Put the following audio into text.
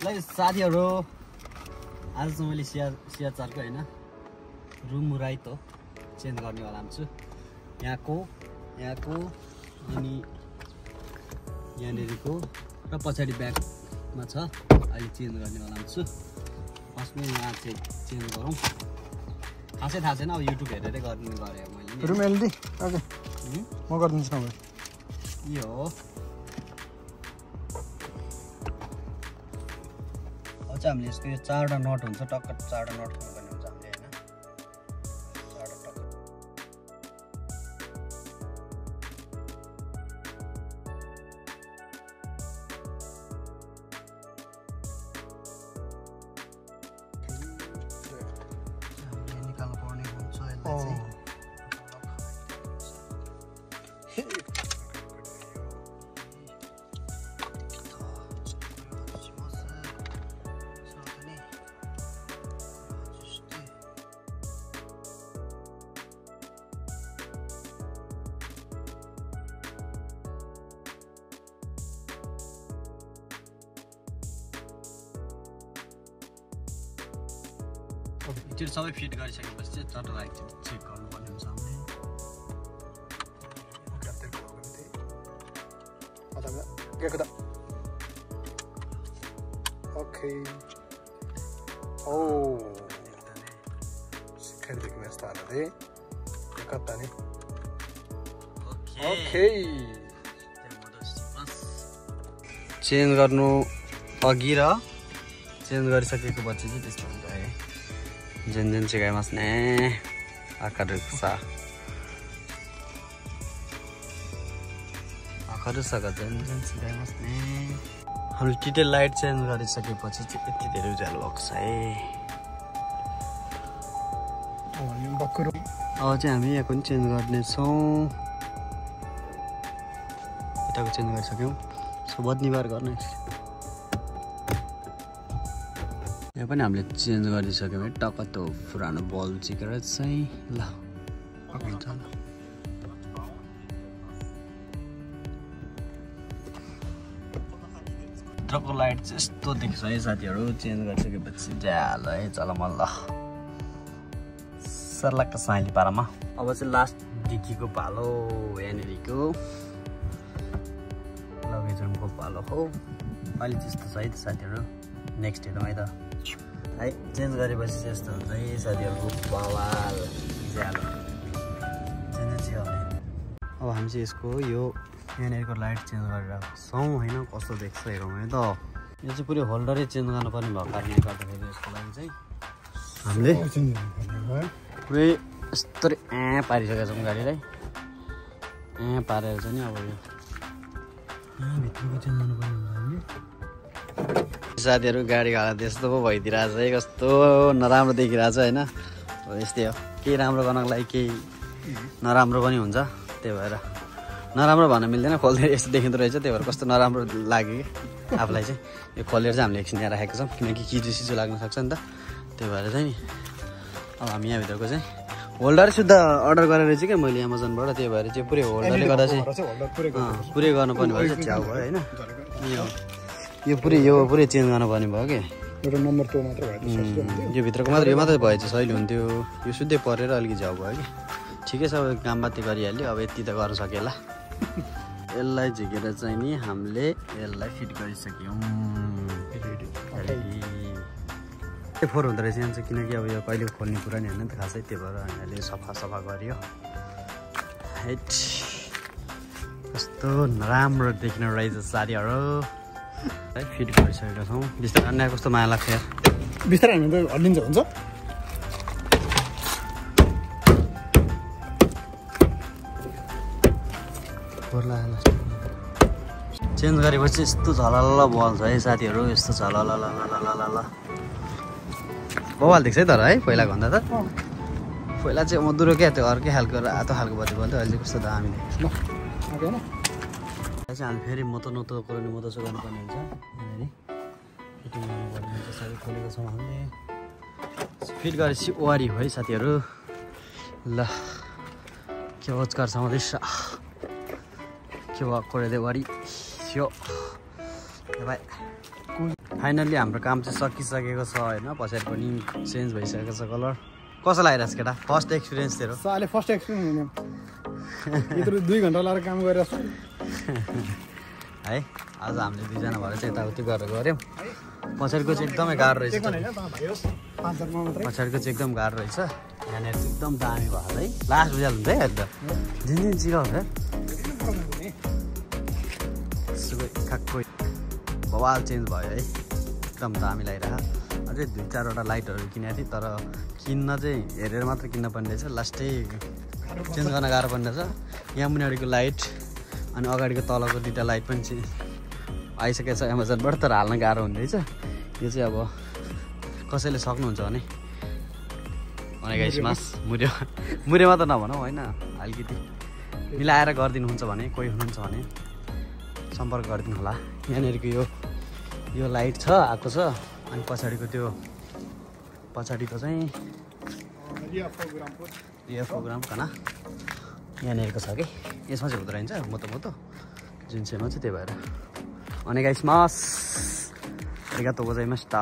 ल साथीहरु आज चाहिँ मैले सियाचारको हैन रुम राइट हो चेन्ज गर्ने वाला छु यहाँको अनि यहाँनेरिको र पछाडी ब्यागमा छ अहिले चेन्ज गर्ने वाला छु फर्स्टमा यहाँ चाहिँ चेन्ज गरौँ खासै थाहा छैन अब युट्युब हेरेरै गर्ने गरे मैले रुम एलडी ओके म गरिदिन्छु न यो हो अझ हामीले यसको यो 4वटा नट हुन्छ टक्क 4वटा नट खोल्नुपर्ने हुन्छ हामीले हैन 4वटा टक्क निकाल्नु पर्ने हुन्छ यसलाई चाहिँ त्यो सबै फिट गरिसकेपछि चाहिँ चटलाई चेक गर्नुपर्ने हुन्छ हामीले ओके ओ सिक्किमदेखि यस्तो हाल्दै कता नि ओके चेन्ज गर्नु अघि र चेन्ज गरिसकेको पछि चाहिँ त्यस्तो हुन्छ है जेन सिकाइमास् ने आकारुसा जेन सिकाइमास् ने हामीले डिटेल लाइट चेन्ज गरिसकेपछि चाहिँ यति धेरै उज्यालो भएको छ है अब चाहिँ हामी यहाँको पनि चेन्ज गर्नेछौँ यताको चेन्ज गरिसक्यौँ सो बदनिबार गर्ने यहाँ पनि हामीले चेन्ज गरिसक्यौँ है टक्क त्यो पुरानो बल्ब चिकेर चाहिँ ल हुन्छ भित्रको लाइट चाहिँ यस्तो देख्छ है साथीहरू चेन्ज गरिसकेपछि ज्याल है चल मल्ल सर्लक्क साइली पारामा अब चाहिँ लास्ट डिकीको पालो यहाँनिरको लगेजको पालो हो अहिले त्यस्तो छ है त साथीहरू नेक्स्ट हेरौँ है त है चेन्ज गरेपछि चाहिँ यस्तो हुन्छ है साथीहरूको बवाल ज्यालो चेन्ज चाहिँ अब हामी चाहिँ यसको यो यहाँनिरको लाइट चेन्ज गरिरहेको छौँ होइन कस्तो देख्छ हेरौँ है त यो चाहिँ पुरै होल्डरै चेन्ज गर्नुपर्ने भएको कारणले गर्दाखेरि यसको लागि चाहिँ हामीले पुरै यस्तरी पारिसकेका छौँ गाडीलाई पारेर चाहिँ नि अब यो भित्रको चेन्ज गर्नुपर्ने हुन्छ हामीले साथीहरू गाडी घाडा त्यस्तो पो भइदिरहेछ है कस्तो नराम्रो देखिरहेछ होइन यस्तै हो केही राम्रो गर्नको लागि केही नराम्रो पनि हुन्छ त्यही भएर नराम्रो भन्न मिल्दैन खोलेर यस्तो देखिँदो रहेछ त्यही भएर कस्तो नराम्रो लाग्यो कि आफूलाई चाहिँ यो खोलेर चाहिँ हामीले एकछिन यहाँ राखेको छौँ किनकि चिजो लाग्न सक्छ नि त त्यही भएर चाहिँ नि अब हामी यहाँभित्रको चाहिँ होल्डर शुद्ध अर्डर गरेर चाहिँ क्या मैले एमाजोनबाट त्यही भएर चाहिँ पुरै होल्डरले गर्दा चाहिँ पुरै गर्नुपर्ने भयो चाहिँ च्याउ भयो होइन यो पुरै चेन्ज गर्नुपर्ने भयो कि एउटा नम्बर तो मात्र भयो यो भित्रको मात्र यो मात्रै भए चाहिँ सहिले हुन्थ्यो यो शुद्धै परेर अलिकति च्याउ भयो कि ठिकै छ अब काम बाती गरिहाल्यो अब यति त गर्न सकेला यसलाई झिकेर चाहिँ नि हामीले यसलाई फिट गरिसक्यौँ फोर हुँदो रहेछ यहाँ चाहिँ किनकि अब यो कहिले खोल्ने कुरा नि होइन नि त खासै त्यही भएर हामीले सफा गरियो हाइट कस्तो नराम्रो देखिन रहेछ साडीहरू है फिट गरिसकेका छौँ बिस्तारै अन्य कस्तो माया लाग्छ यार बिस्तारै हामी त हल्लिन्छ हुन्छ चेन्ज गरेपछि यस्तो झलल बल्छ है साथीहरू यस्तो झलल बवाल देख्छ है तर है पहिलाको भन्दा त पहिला चाहिँ मधुरो क्या त्यो अर्कै खालको रातो खालको बत्ती बल्थ्यो अहिले कस्तो दामी देख्छ चाहिँ हामी फेरि मोतो कुरानी मोतोसो गर्नुपर्ने हुन्छ यहाँनिर फिटिङ गर्नुपर्ने हुन्छ सबै खोलेको छौँ हामीले फिट गरेपछि वारी हो है साथीहरू ल के ओजकार समाउँदैछ के भयो कोरेदै वारी यो भाइ फाइनल्ली हाम्रो काम चाहिँ सकिसकेको छ होइन पछाडि पनि चेन्ज भइसकेको छ कलर कसो लागिरहेको छ केटा फर्स्ट एक्सपिरियन्स तेरो अहिले फर्स्ट एक्सपिरियन्स हुने यत्रो 2 घन्टा लाएर काम गरेर है आज हामीले दुईजना भएर चाहिँ यताउति गरेर गऱ्यौँ पछाडिको चाहिँ एकदमै गाह्रो रहेछ पछाडिको चाहिँ एकदम गाह्रो रहेछ यहाँनिर चाहिँ एकदम दामी भयो है लास्ट बुझाल हुन्छ है अहिले त झिन चिगाउँछ खाक्कै बवाल चेन्ज भयो है एकदम दामी लागिरहेको अझै 2-4वटा लाइटहरू किनेको थिएँ तर किन्न चाहिँ हेरेर मात्र किन्न पर्ने रहेछ लास्टै चेन्ज गर्न गाह्रो पर्ने रहेछ यहाँ मुनिको लाइट अनि अगाडिको तलको 2टा लाइट पनि आइसकेको छ एमाजोनबाट तर हाल्न गाह्रो हुने रहेछ यो चाहिँ अब कसैले सक्नुहुन्छ भने गाइस मुरे मात्र नभनौँ होइन अलिकति मिलाएर गरिदिनुहुन्छ भने कोही हुनुहुन्छ भने सम्पर्क गरिदिनु होला यहाँनिरको यो लाइट छ आएको छ अनि पछाडिको त्यो पछाडिको चाहिँ यो प्रोग्राम खाना यहाँनिरको छ कि यसमा चाहिँ हुँदो रहेछ मोतो जुन चाहिँमा चाहिँ त्यही भएर अनि गाइस मास arigatou gozaimashita